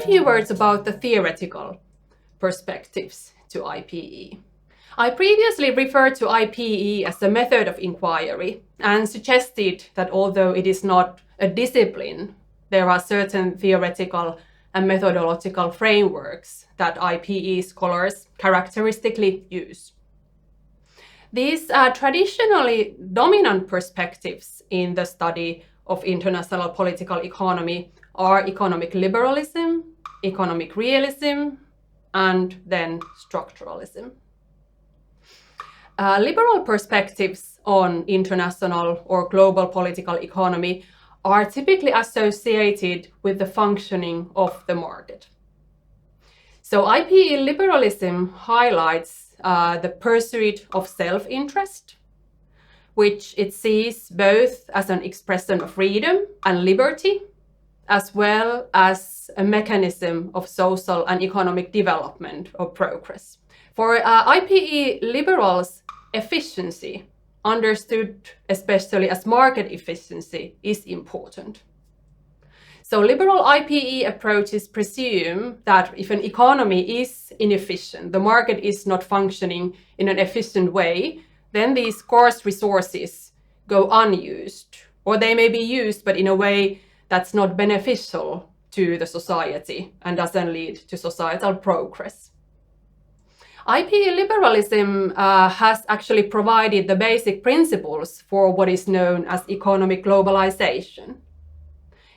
few words about the theoretical perspectives to IPE. I previously referred to IPE as a method of inquiry and suggested that although it is not a discipline, there are certain theoretical and methodological frameworks that IPE scholars characteristically use. These traditionally dominant perspectives in the study of international political economy are economic liberalism, economic realism, and then structuralism. Liberal perspectives on international or global political economy are typically associated with the functioning of the market. So IPE liberalism highlights the pursuit of self-interest, which it sees both as an expression of freedom and liberty, as well as a mechanism of social and economic development or progress. For IPE liberals, efficiency, understood especially as market efficiency, is important. So liberal IPE approaches presume that if an economy is inefficient, the market is not functioning in an efficient way, then these scarce resources go unused, or they may be used, but in a way that's not beneficial to the society and doesn't lead to societal progress. IPE liberalism has actually provided the basic principles for what is known as economic globalization.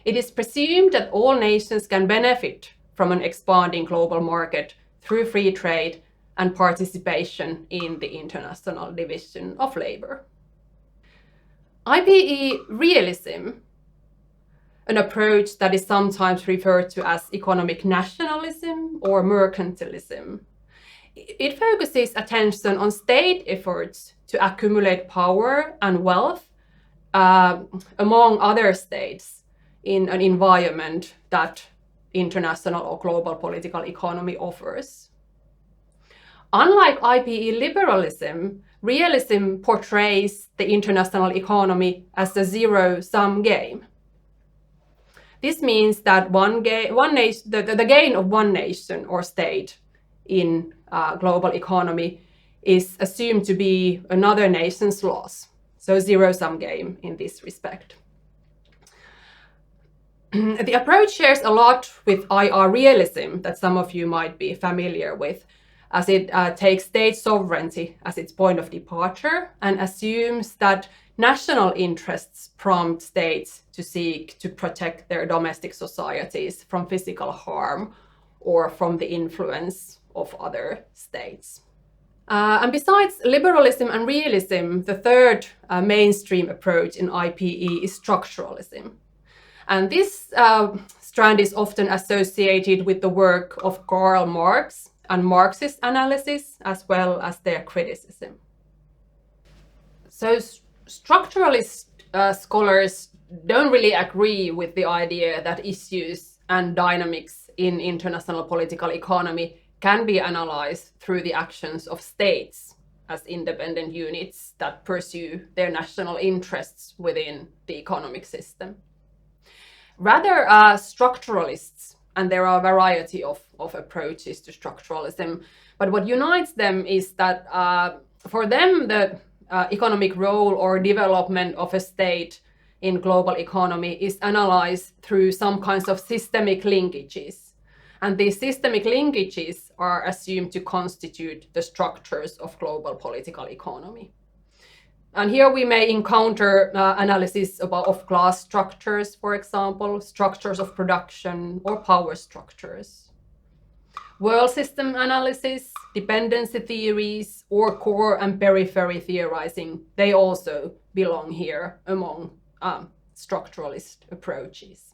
It is presumed that all nations can benefit from an expanding global market through free trade and participation in the international division of labor. IPE realism, an approach that is sometimes referred to as economic nationalism or mercantilism, it focuses attention on state efforts to accumulate power and wealth among other states in an environment that international or global political economy offers. Unlike IPE liberalism, realism portrays the international economy as a zero-sum game. This means that the gain of one nation or state in global economy is assumed to be another nation's loss. So zero-sum game in this respect. The approach shares a lot with IR realism that some of you might be familiar with, as it takes state sovereignty as its point of departure and assumes that national interests prompt states to seek to protect their domestic societies from physical harm or from the influence of other states. And besides liberalism and realism, the third mainstream approach in IPE is structuralism. And this strand is often associated with the work of Karl Marx and Marxist analysis, as well as their criticism. So structuralist scholars don't really agree with the idea that issues and dynamics in international political economy can be analyzed through the actions of states as independent units that pursue their national interests within the economic system. Rather, structuralists, and there are a variety of approaches to structuralism, but what unites them is that for them, the economic role or development of a state in global economy is analyzed through some kinds of systemic linkages. And these systemic linkages are assumed to constitute the structures of global political economy. And here we may encounter analysis of class structures, for example, structures of production or power structures. World system analysis, dependency theories, or core and periphery theorizing, they also belong here among structuralist approaches.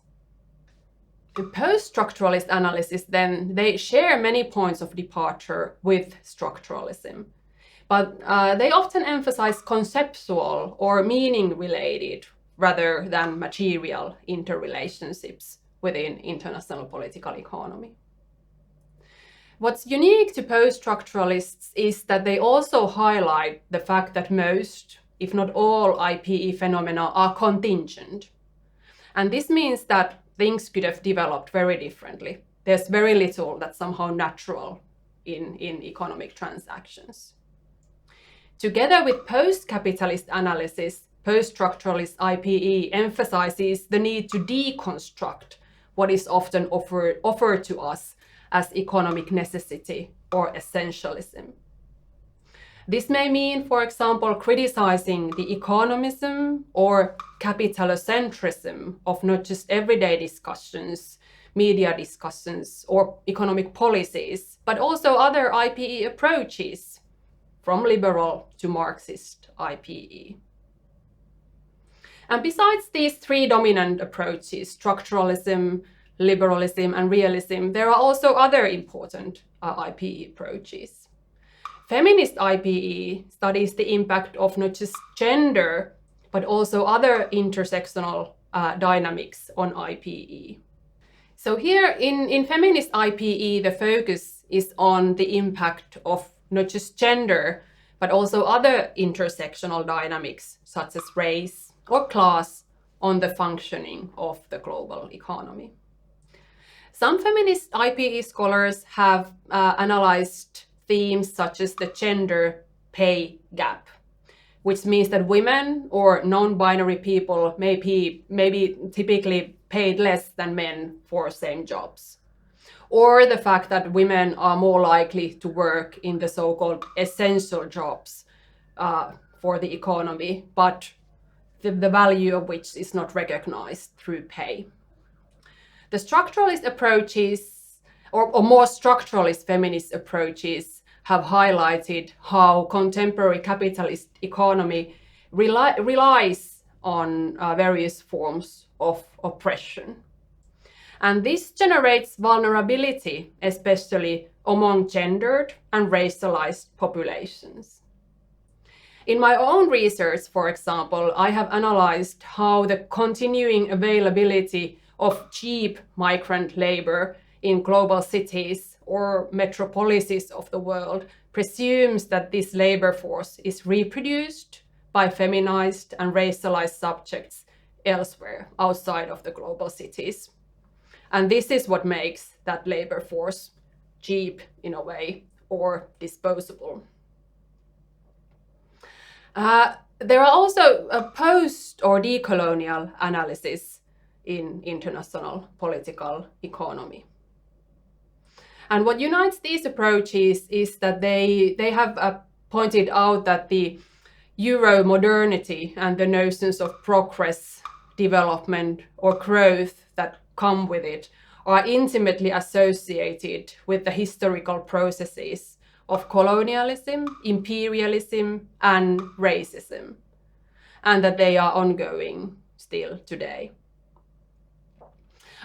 The post-structuralist analysis, then, they share many points of departure with structuralism, but they often emphasize conceptual or meaning-related rather than material interrelationships within international political economy. What's unique to post-structuralists is that they also highlight the fact that most, if not all, IPE phenomena are contingent. And this means that things could have developed very differently There's very little that's somehow natural in economic transactions. Together with post-capitalist analysis, post-structuralist IPE emphasizes the need to deconstruct what is often offered to us as economic necessity or essentialism. This may mean, for example, criticizing the economism or capitalocentrism of not just everyday discussions, media discussions, or economic policies, but also other IPE approaches, from liberal to Marxist IPE. And besides these three dominant approaches, structuralism, liberalism, and realism, there are also other important IPE approaches. Feminist IPE studies the impact of not just gender, but also other intersectional dynamics on IPE. So here in feminist IPE, the focus is on the impact of not just gender, but also other intersectional dynamics such as race or class on the functioning of the global economy. Some feminist IPE scholars have analyzed themes such as the gender pay gap, which means that women or non-binary people may be typically paid less than men for same jobs. Or the fact that women are more likely to work in the so-called essential jobs for the economy, but the value of which is not recognized through pay. The structuralist approaches, or more structuralist feminist approaches, have highlighted how contemporary capitalist economy relies on various forms of oppression. And this generates vulnerability, especially among gendered and racialized populations. In my own research, for example, I have analyzed how the continuing availability of cheap migrant labor in global cities or metropolises of the world presumes that this labor force is reproduced by feminized and racialized subjects elsewhere outside of the global cities. And this is what makes that labor force cheap in a way or disposable. There are also a post or decolonial analysis in international political economy. And what unites these approaches is that they have pointed out that the Euro modernity and the notions of progress, development, or growth that come with it are intimately associated with the historical processes of colonialism, imperialism, and racism, and that they are ongoing still today.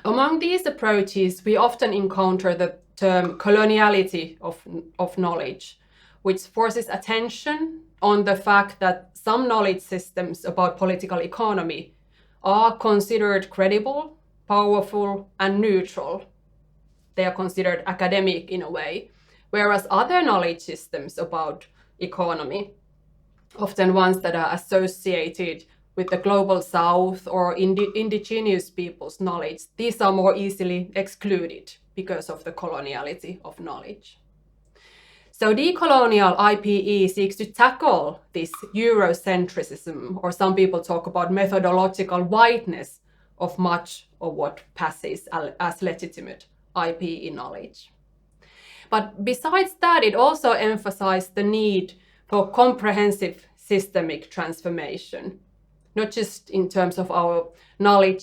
Among these approaches, we often encounter the term coloniality of knowledge, which forces attention on the fact that some knowledge systems about political economy are considered credible, powerful, and neutral. They are considered academic in a way, whereas other knowledge systems about economy, often ones that are associated with the global south or indigenous people's knowledge, these are more easily excluded because of the coloniality of knowledge. So decolonial IPE seeks to tackle this Eurocentrism, or some people talk about methodological whiteness of much of what passes as legitimate IPE knowledge. But besides that, it also emphasized the need for comprehensive systemic transformation, not just in terms of our knowledge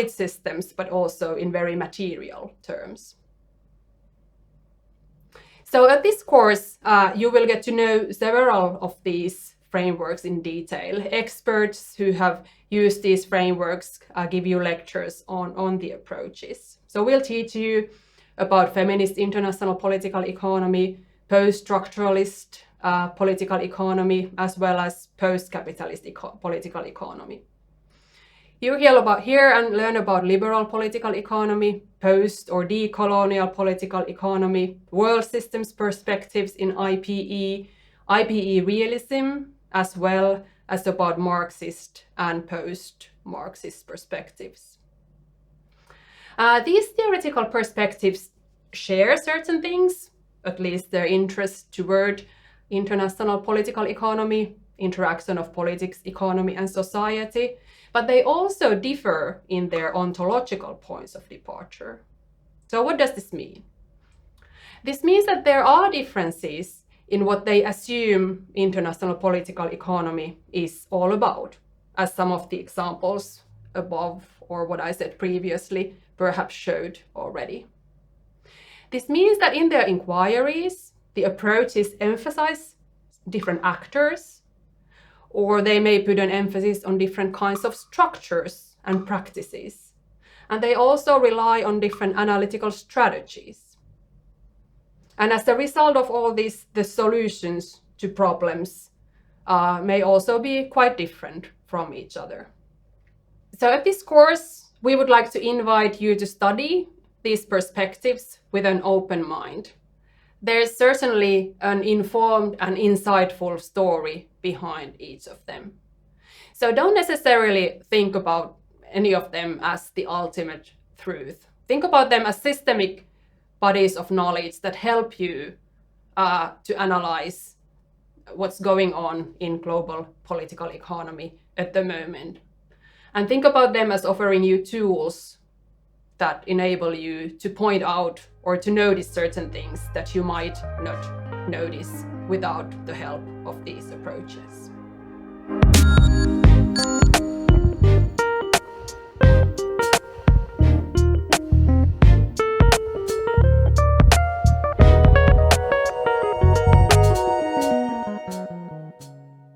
systems, but also in very material terms. So at this course, you will get to know several of these frameworks in detail. Experts who have used these frameworks give you lectures on the approaches. So we'll teach you about feminist international political economy, post-structuralist political economy, as well as post-capitalist political economy. You hear and learn about liberal political economy, post or decolonial political economy, world systems perspectives in IPE, IPE realism, as well as about Marxist and post-Marxist perspectives. These theoretical perspectives share certain things, at least their interest toward international political economy, interaction of politics, economy, and society, but they also differ in their ontological points of departure. So what does this mean? This means that there are differences in what they assume international political economy is all about, as some of the examples above or what I said previously perhaps showed already. This means that in their inquiries, the approaches emphasize different actors, or they may put an emphasis on different kinds of structures and practices. And they also rely on different analytical strategies. And as a result of all this, the solutions to problems may also be quite different from each other. So at this course, we would like to invite you to study these perspectives with an open mind. There's certainly an informed and insightful story behind each of them. So don't necessarily think about any of them as the ultimate truth. Think about them as systemic bodies of knowledge that help you to analyze what's going on in global political economy at the moment. And think about them as offering you tools that enable you to point out or to notice certain things that you might not notice without the help of these approaches.